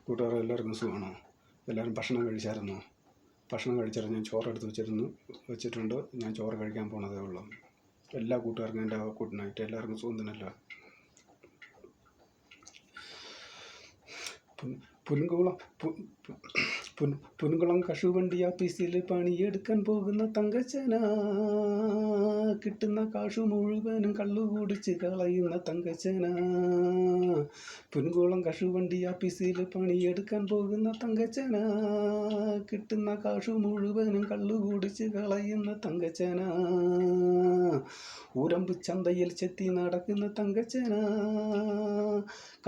കൂട്ടുകാരെ എല്ലാവർക്കും സുഖമാണോ? എല്ലാവരും ഭക്ഷണം കഴിച്ചായിരുന്നോ? ഭക്ഷണം കഴിച്ചാൽ ഞാൻ ചോറെടുത്ത് വെച്ചിട്ടുണ്ട്. ഞാൻ ചോറ് കഴിക്കാൻ പോണതേ ഉള്ളൂ. എല്ലാ കൂട്ടുകാർക്കും എൻ്റെ ഗുഡ് നൈറ്റ്. എല്ലാവർക്കും സുഖം തന്നെയല്ല. പുൻകുളം കശുവണ്ടി ആപ്പീസിൽ പണിയെടുക്കാൻ പോകുന്ന തങ്കച്ചന, കിട്ടുന്ന കാശു മുഴുവനും കള്ളു കുടിച്ച് കളയുന്ന തങ്കച്ചന. പുൻകുളം കശുവണ്ടി ആപ്പീസിൽ പണിയെടുക്കാൻ പോകുന്ന തങ്കച്ചന, കിട്ടുന്ന കാശു മുഴുവനും കള്ളു കുടിച്ച് കളയുന്ന തങ്കച്ചന. ഊരമ്പ് ചന്തയിൽ ചെത്തി നടക്കുന്ന തങ്കച്ചന,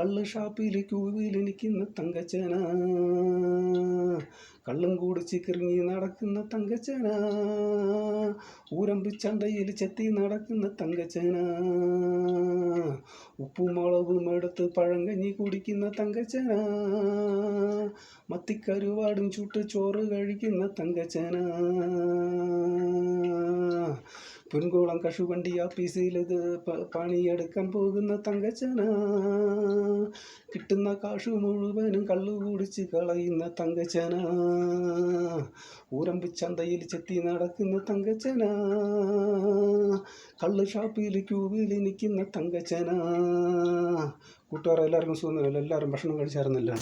കള്ള് ഷാപ്പിൽ ക്യൂവിൽ നിൽക്കുന്ന തങ്കച്ചന. കള്ളും കുടിച്ച് കിറങ്ങി നടക്കുന്ന തങ്കച്ചന, ഊരമ്പ് ചന്തയിൽ ചെത്തി നടക്കുന്ന തങ്കച്ചന. ഉപ്പും മുളകും എടുത്ത് പഴങ്കഞ്ഞി കുടിക്കുന്ന തങ്കച്ചന, മത്തിക്കരുവാടും ചുട്ട് ചോറ് കഴിക്കുന്ന തങ്കച്ചന. പുൻകുളം കശുവണ്ടി ആപ്പീസിൽ പണിയെടുക്കാൻ പോകുന്ന തങ്കച്ചന, കിട്ടുന്ന കാശു മുഴുവനും കള്ളു കുടിച്ച് കളയുന്ന തങ്കച്ചന. ഊരമ്പ് ചന്തയിൽ ചെത്തി നടക്കുന്ന തങ്കച്ചന, കള്ള് ഷാപ്പിൽ ക്യൂവിൽ നിൽക്കുന്ന തങ്കച്ചന. കൂട്ടുകാരെ എല്ലാവർക്കും സുഖം. എല്ലാവരും ഭക്ഷണം കഴിച്ചായിരുന്നല്ലോ.